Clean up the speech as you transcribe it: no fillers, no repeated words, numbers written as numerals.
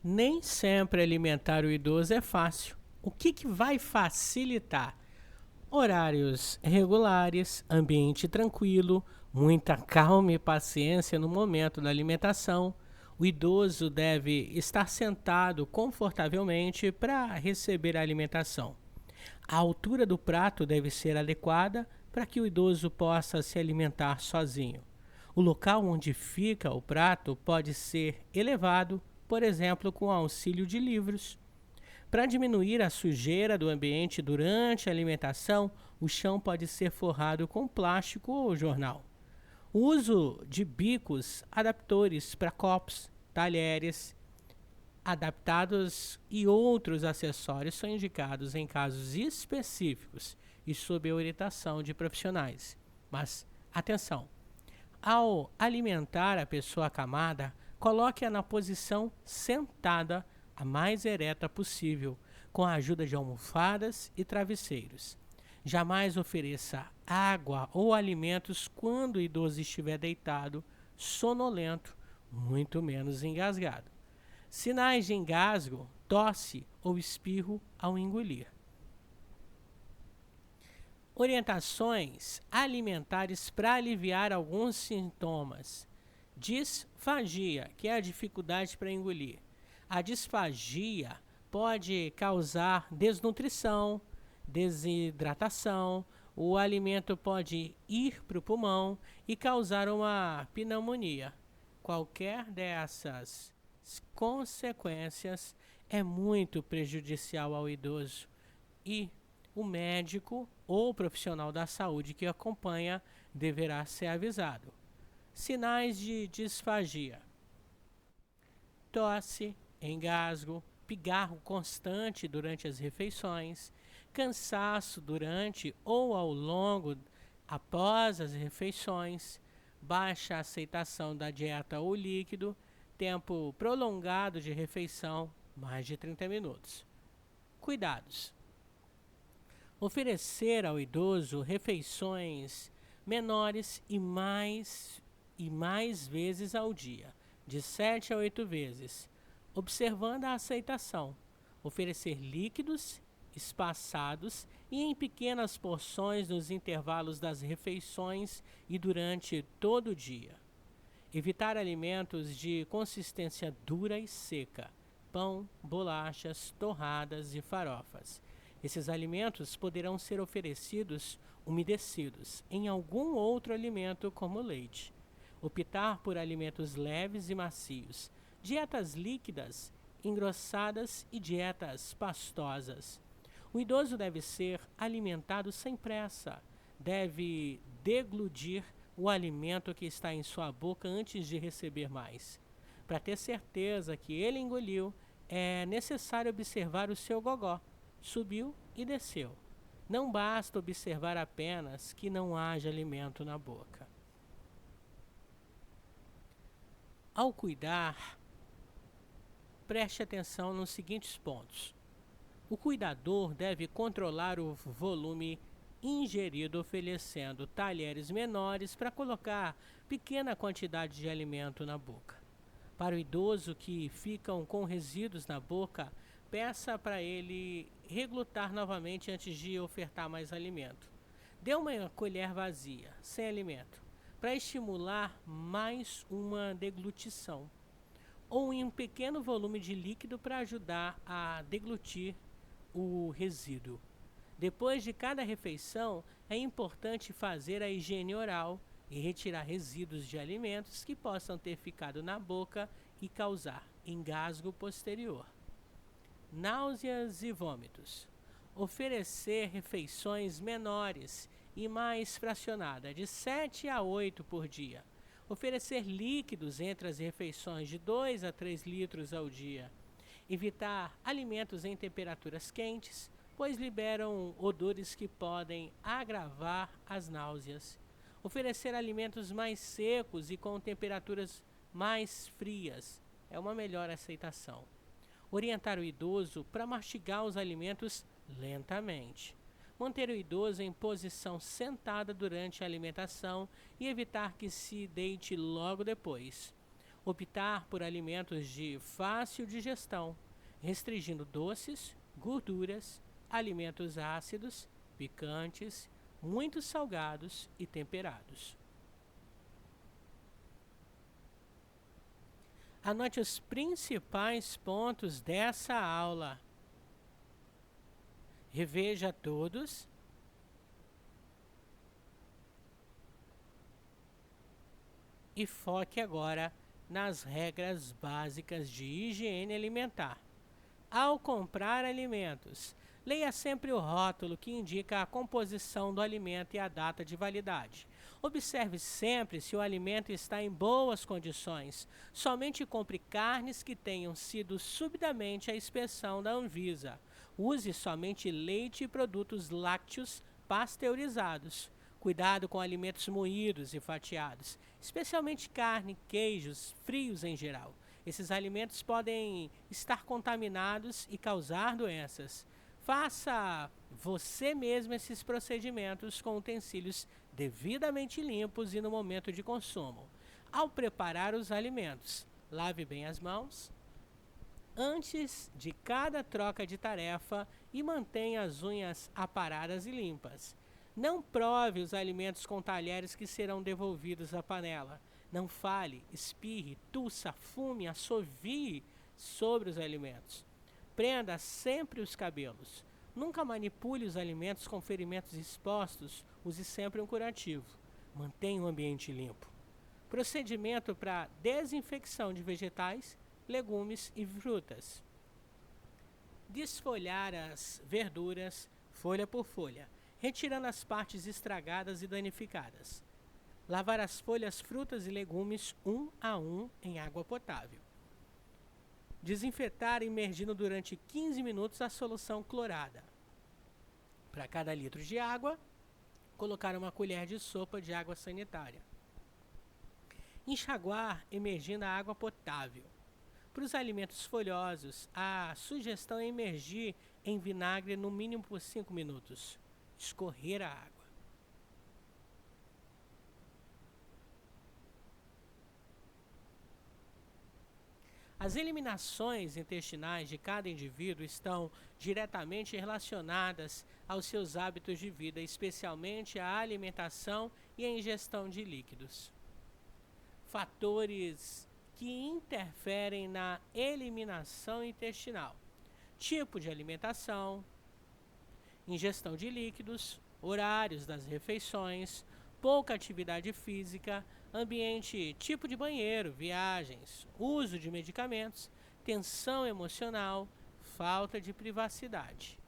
Nem sempre alimentar o idoso é fácil. O que vai facilitar? Horários regulares, ambiente tranquilo, muita calma e paciência no momento da alimentação. O idoso deve estar sentado confortavelmente para receber a alimentação. A altura do prato deve ser adequada para que o idoso possa se alimentar sozinho. O local onde fica o prato pode ser elevado, por exemplo, com auxílio de livros. Para diminuir a sujeira do ambiente durante a alimentação, o chão pode ser forrado com plástico ou jornal. O uso de bicos adaptores para copos, talheres adaptados e outros acessórios são indicados em casos específicos e sob a orientação de profissionais. Mas, atenção! Ao alimentar a pessoa acamada, coloque-a na posição sentada a mais ereta possível, com a ajuda de almofadas e travesseiros. Jamais ofereça água ou alimentos quando o idoso estiver deitado, sonolento, muito menos engasgado. Sinais de engasgo, tosse ou espirro ao engolir. Orientações alimentares para aliviar alguns sintomas. Disfagia, que é a dificuldade para engolir. A disfagia pode causar desnutrição, desidratação, o alimento pode ir para o pulmão e causar uma pneumonia. Qualquer dessas consequências é muito prejudicial ao idoso e o médico ou profissional da saúde que acompanha deverá ser avisado. Sinais de disfagia: tosse, engasgo, pigarro constante durante as refeições, cansaço durante ou ao longo após as refeições, baixa aceitação da dieta ou líquido, tempo prolongado de refeição, mais de 30 minutos. Cuidados: oferecer ao idoso refeições menores e mais vezes ao dia, de 7 a 8 vezes, observando a aceitação. Oferecer líquidos espaçados e em pequenas porções nos intervalos das refeições e durante todo o dia. Evitar alimentos de consistência dura e seca, pão, bolachas, torradas e farofas. Esses alimentos poderão ser oferecidos umedecidos em algum outro alimento, como leite. Optar por alimentos leves e macios, dietas líquidas, engrossadas e dietas pastosas. O idoso deve ser alimentado sem pressa. Deve deglutir o alimento que está em sua boca antes de receber mais. Para ter certeza que ele engoliu, é necessário observar o seu gogó. Subiu e desceu. Não basta observar apenas que não haja alimento na boca. Ao cuidar, preste atenção nos seguintes pontos. O cuidador deve controlar o volume ingerido, oferecendo talheres menores para colocar pequena quantidade de alimento na boca. Para o idoso que ficam com resíduos na boca, peça para ele reglutar novamente antes de ofertar mais alimento. Dê uma colher vazia, sem alimento, para estimular mais uma deglutição, ou em um pequeno volume de líquido para ajudar a deglutir o resíduo. Depois de cada refeição, é importante fazer a higiene oral e retirar resíduos de alimentos que possam ter ficado na boca e causar engasgo posterior. Náuseas e vômitos. Oferecer refeições menores e mais fracionadas, de 7 a 8 por dia. Oferecer líquidos entre as refeições de 2 a 3 litros ao dia. Evitar alimentos em temperaturas quentes, pois liberam odores que podem agravar as náuseas. Oferecer alimentos mais secos e com temperaturas mais frias é uma melhor aceitação. Orientar o idoso para mastigar os alimentos lentamente. Manter o idoso em posição sentada durante a alimentação e evitar que se deite logo depois. Optar por alimentos de fácil digestão, restringindo doces, gorduras, alimentos ácidos, picantes, muito salgados e temperados. Anote os principais pontos dessa aula. Reveja todos. E foque agora nas regras básicas de higiene alimentar. Ao comprar alimentos, leia sempre o rótulo que indica a composição do alimento e a data de validade. Observe sempre se o alimento está em boas condições. Somente compre carnes que tenham sido subidamente à inspeção da Anvisa. Use somente leite e produtos lácteos pasteurizados. Cuidado com alimentos moídos e fatiados, especialmente carne, queijos, frios em geral. Esses alimentos podem estar contaminados e causar doenças. Faça você mesmo esses procedimentos com utensílios devidamente limpos e no momento de consumo. Ao preparar os alimentos, lave bem as mãos antes de cada troca de tarefa e mantenha as unhas aparadas e limpas. Não prove os alimentos com talheres que serão devolvidos à panela. Não fale, espirre, tussa, fume, assovie sobre os alimentos. Prenda sempre os cabelos. Nunca manipule os alimentos com ferimentos expostos. Use sempre um curativo. Mantenha o ambiente limpo. Procedimento para desinfecção de vegetais, legumes e frutas. Desfolhar as verduras folha por folha, retirando as partes estragadas e danificadas. Lavar as folhas, frutas e legumes um a um em água potável. Desinfetar imergindo durante 15 minutos a solução clorada. Para cada litro de água, colocar uma colher de sopa de água sanitária. Enxaguar imergindo a água potável. Para os alimentos folhosos, a sugestão é imergir em vinagre no mínimo por 5 minutos. Escorrer a água. As eliminações intestinais de cada indivíduo estão diretamente relacionadas aos seus hábitos de vida, especialmente a alimentação e a ingestão de líquidos. Fatores que interferem na eliminação intestinal: tipo de alimentação, ingestão de líquidos, horários das refeições, pouca atividade física, ambiente, tipo de banheiro, viagens, uso de medicamentos, tensão emocional, falta de privacidade.